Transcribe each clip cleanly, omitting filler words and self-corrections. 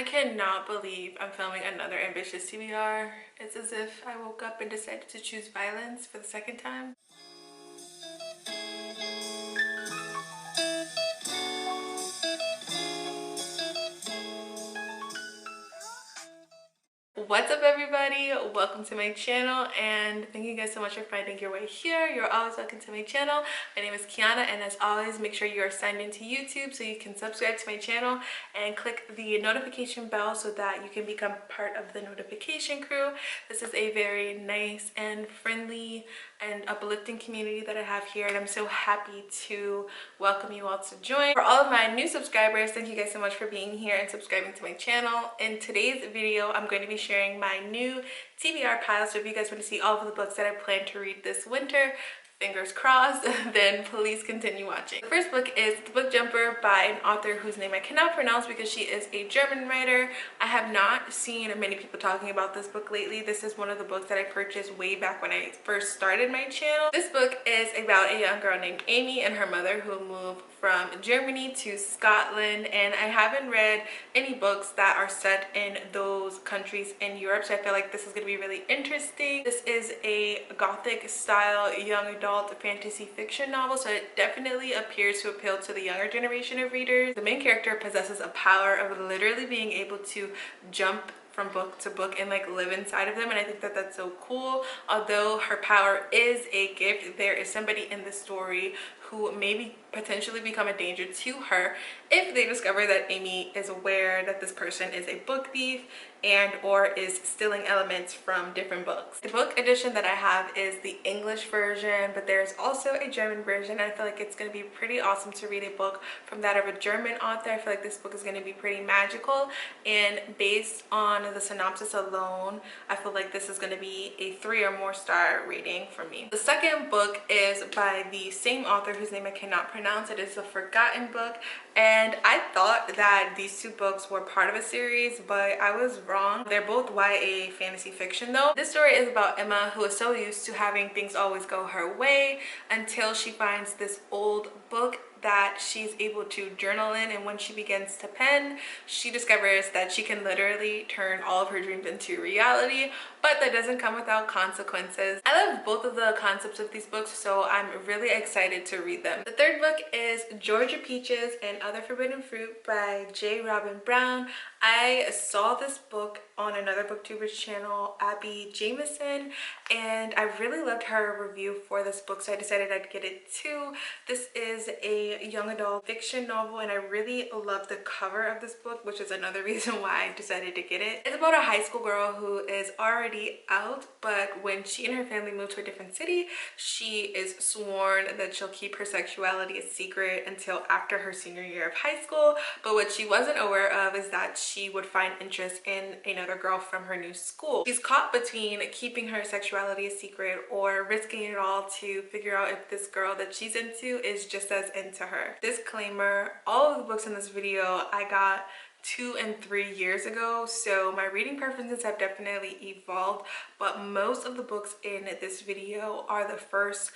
I cannot believe I'm filming another ambitious TBR. It's as if I woke up and decided to choose violence for the second time. What's up everybody, welcome to my channel and thank you guys so much for finding your way here. You're always welcome to my channel. My name is Keionna and as always make sure you are signed into YouTube so you can subscribe to my channel and click the notification bell so that you can become part of the notification crew. This is a very nice and friendly and uplifting community that I have here and I'm so happy to welcome you all to join. For all of my new subscribers, thank you guys so much for being here and subscribing to my channel. In today's video, I'm going to be sharing my new TBR pile, so if you guys want to see all of the books that I plan to read this winter, fingers crossed, then please continue watching. The first book is The Book Jumper by an author whose name I cannot pronounce because she is a German writer. I have not seen many people talking about this book lately. This is one of the books that I purchased way back when I first started my channel. This book is about a young girl named Amy and her mother who moved from Germany to Scotland, and I haven't read any books that are set in those countries in Europe, so I feel like this is going to be really interesting. This is a gothic style young adult fantasy fiction novel, so it definitely appears to appeal to the younger generation of readers. The main character possesses a power of literally being able to jump from book to book and like live inside of them, and I think that that's so cool. Although her power is a gift, there is somebody in the story who maybe potentially become a danger to her if they discover that Amy is aware that this person is a book thief and or is stealing elements from different books. The book edition that I have is the English version, but there's also a German version. I feel like it's going to be pretty awesome to read a book from that of a German author. I feel like this book is going to be pretty magical, and based on the synopsis alone, I feel like this is going to be a 3 or more star rating for me. The second book is by the same author whose name I cannot pronounce. It is a forgotten book, and I thought that these two books were part of a series, but I was wrong. They're both YA fantasy fiction though. This story is about Emma, who is so used to having things always go her way until she finds this old book that she's able to journal in, and when she begins to pen, she discovers that she can literally turn all of her dreams into reality, but that doesn't come without consequences. I love both of the concepts of these books, so I'm really excited to read them. The third book is Georgia Peaches and Other Forbidden Fruit by J. Robin Brown. I saw this book on another booktuber's channel, Abby Jemisin, and I really loved her review for this book, so I decided I'd get it too. This is a young adult fiction novel, and I really love the cover of this book, which is another reason why I decided to get it. It's about a high school girl who is already out, but when she and her family move to a different city, she is sworn that she'll keep her sexuality a secret until after her senior year of high school. But what she wasn't aware of is that she would find interest in another girl from her new school. She's caught between keeping her sexuality a secret or risking it all to figure out if this girl that she's into is just as into her. Disclaimer, all of the books in this video I got 2 and 3 years ago, so my reading preferences have definitely evolved, but most of the books in this video are the first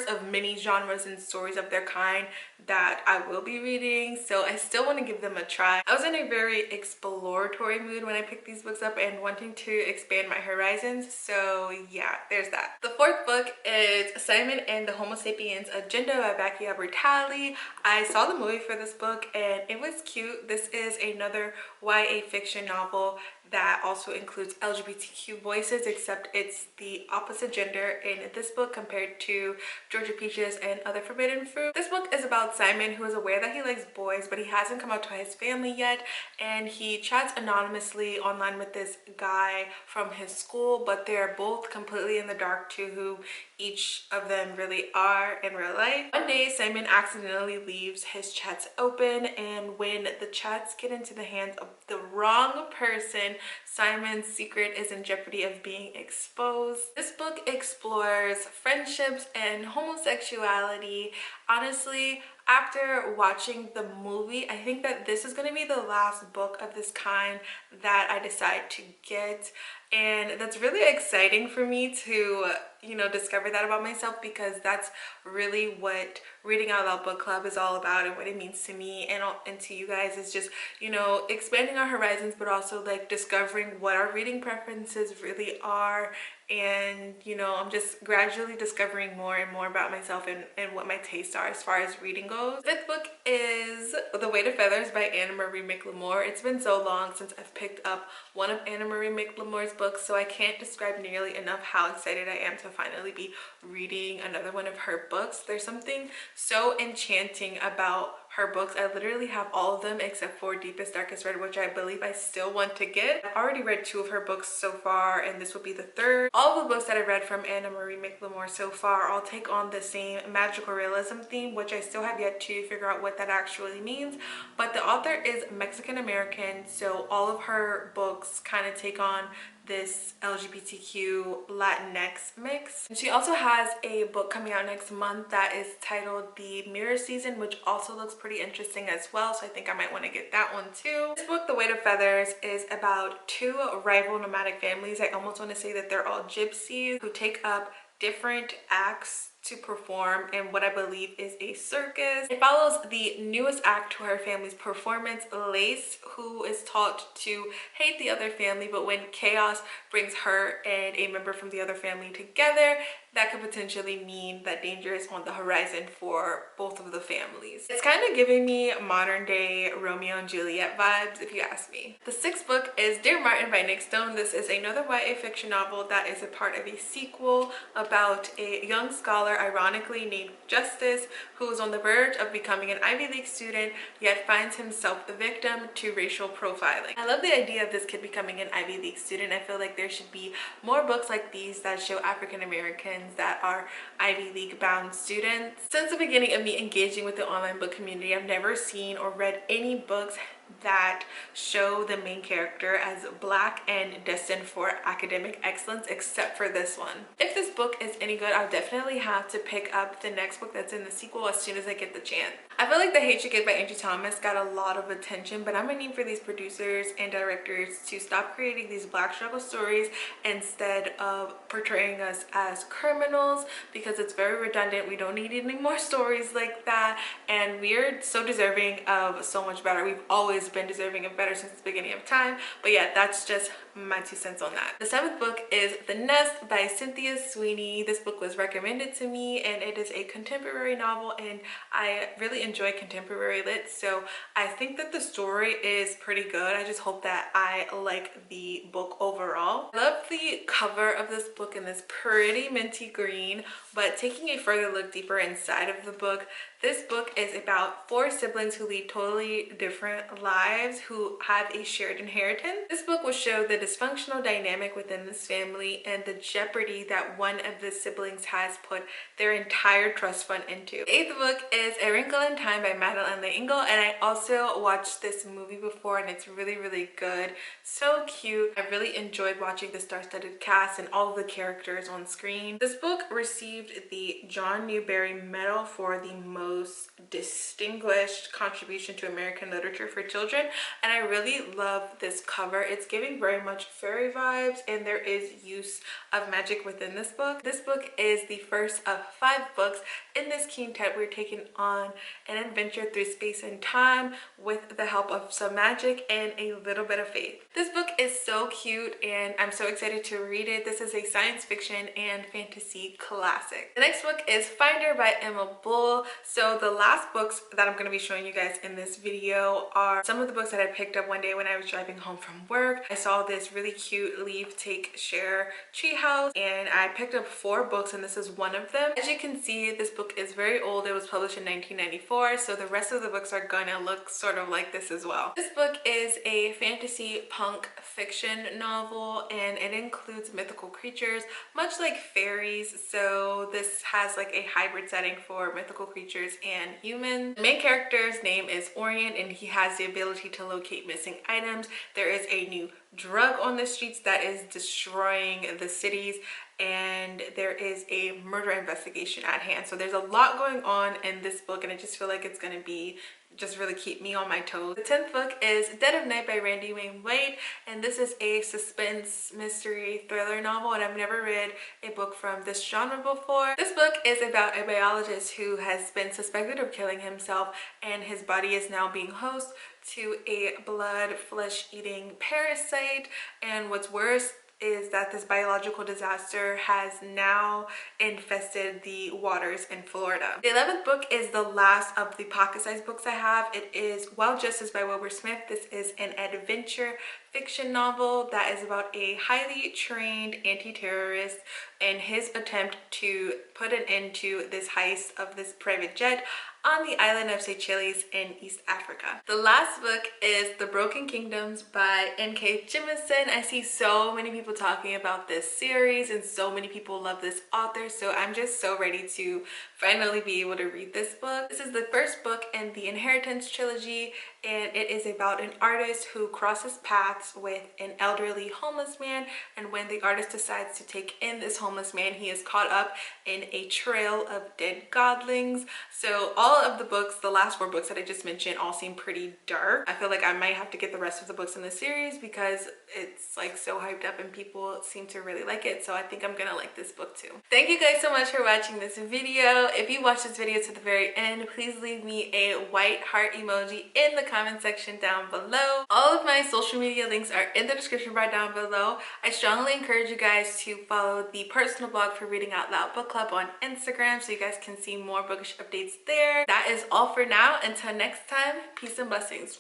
of many genres and stories of their kind that I will be reading, so I still want to give them a try. I was in a very exploratory mood when I picked these books up and wanting to expand my horizons, so yeah, there's that. The fourth book is Simon and the Homosapiens Agenda by Becky Albertalli. I saw the movie for this book and it was cute. This is another YA fiction novel that also includes LGBTQ voices, except it's the opposite gender in this book compared to Georgia Peaches and Other Forbidden Fruit. This book is about Simon, who is aware that he likes boys, but he hasn't come out to his family yet, and he chats anonymously online with this guy from his school, but they're both completely in the dark to who each of them really are in real life. One day, Simon accidentally leaves his chats open, and when the chats get into the hands of the wrong person, Simon's secret is in jeopardy of being exposed. This book explores friendships and homosexuality. Honestly, after watching the movie, I think that this is going to be the last book of this kind that I decide to get, and that's really exciting for me to, you know, discover that about myself, because that's really what reading out loud book club is all about, and what it means to me and to you guys is just, you know, expanding our horizons, but also like discovering what our reading preferences really are. And you know, I'm just gradually discovering more and more about myself and what my tastes are as far as reading goes. The fifth book is The Weight of Feathers by Anna Marie McLemore. It's been so long since I've picked up one of Anna Marie McLemore's books, so I can't describe nearly enough how excited I am to finally be reading another one of her books. There's something so enchanting about her books. I literally have all of them except for Deepest Darkest Red, which I believe I still want to get. I've already read 2 of her books so far, and this will be the 3rd. All of the books that I read from Anna Marie McLemore so far all take on the same magical realism theme, which I still have yet to figure out what that actually means. But the author is Mexican American, so all of her books kind of take on this LGBTQ Latinx mix. And she also has a book coming out next month that is titled The Mirror Season, which also looks pretty interesting as well, so I think I might want to get that one too. This book, The Weight of Feathers, is about 2 rival nomadic families. I almost want to say that they're all gypsies who take up different acts to perform in what I believe is a circus. It follows the newest act to her family's performance, Lace, who is taught to hate the other family, but when chaos brings her and a member from the other family together, that could potentially mean that danger is on the horizon for both of the families. It's kind of giving me modern day Romeo and Juliet vibes, if you ask me. The 6th book is Dear Martin by Nick Stone. This is another YA fiction novel that is a part of a sequel about a young scholar, ironically named Justice, who is on the verge of becoming an Ivy League student, yet finds himself the victim to racial profiling. I love the idea of this kid becoming an Ivy League student. I feel like there should be more books like these that show African Americans that are Ivy League bound students. Since the beginning of me engaging with the online book community, I've never seen or read any books that show the main character as Black and destined for academic excellence, except for this one. If this book is any good, I'll definitely have to pick up the next book that's in the sequel as soon as I get the chance. I feel like The Hate You Give by Angie Thomas got a lot of attention, but I'm gonna need for these producers and directors to stop creating these Black struggle stories instead of portraying us as criminals, because it's very redundant. We don't need any more stories like that, and we're so deserving of so much better. We've always been deserving of better since the beginning of time, but yeah, that's just my 2 cents on that. The 7th book is The Nest by Cynthia Sweeney. This book was recommended to me, and it is a contemporary novel, and I really enjoy contemporary lit, so I think that the story is pretty good. I just hope that I like the book overall. I love the cover of this book in this pretty minty green, but taking a further look deeper inside of the book, this book is about 4 siblings who lead totally different lives who have a shared inheritance. This book will show the dysfunctional dynamic within this family and the jeopardy that one of the siblings has put their entire trust fund into. The 8th book is A Wrinkle in Time by Madeleine, and I also watched this movie before, and it's really good. So cute. I really enjoyed watching the star-studded cast and all of the characters on screen. This book received the John Newbery Medal for the most distinguished contribution to American literature for children, and I really love this cover. It's giving very much fairy vibes, and there is use of magic within this book. This book is the first of 5 books in this quintet. We're taking on an adventure through space and time with the help of some magic and a little bit of faith. This book is so cute, and I'm so excited to read it. This is a science fiction and fantasy classic. The next book is Finder by Emma Bull. So the last books that I'm going to be showing you guys in this video are some of the books that I picked up one day when I was driving home from work. I saw this really cute leave, take, share treehouse, and I picked up 4 books, and this is one of them. As you can see, this book is very old. It was published in 1994, so the rest of the books are gonna look sort of like this as well. This book is a fantasy punk fiction novel, and it includes mythical creatures, much like fairies. So this has like a hybrid setting for mythical creatures and humans. The main character's name is Orient, and he has the ability to locate missing items. There is a new drug on the streets that is destroying the cities, and there is a murder investigation at hand. So there's a lot going on in this book, and I just feel like it's going to be just really keep me on my toes. The 10th book is Dead of Night by Randy Wayne White, and this is a suspense mystery thriller novel, and I've never read a book from this genre before. This book is about a biologist who has been suspected of killing himself, and his body is now being host to a blood flesh-eating parasite. And what's worse is that this biological disaster has now infested the waters in Florida. The 11th book is the last of the pocket-sized books I have. It is Wild Justice by Wilbur Smith. This is an adventure fiction novel that is about a highly trained anti-terrorist and his attempt to put an end to this heist of this private jet on the island of Seychelles in East Africa. The last book is The Broken Kingdoms by N.K. Jemisin. I see so many people talking about this series and so many people love this author, so I'm just so ready to finally be able to read this book. This is the first book in the Inheritance trilogy, and it is about an artist who crosses paths with an elderly homeless man, and when the artist decides to take in this homeless man, he is caught up in a trail of dead godlings. So all of the books, the last 4 books that I just mentioned, all seem pretty dark. I feel like I might have to get the rest of the books in the series because it's like so hyped up and people seem to really like it, so I think I'm gonna like this book too. Thank you guys so much for watching this video. If you watched this video to the very end, please leave me a white heart emoji in the comment section down below. All of my social media links are in the description bar down below. I strongly encourage you guys to follow the personal blog for Reading Out Loud Book Club on Instagram so you guys can see more bookish updates there. That is all for now. Until next time, peace and blessings.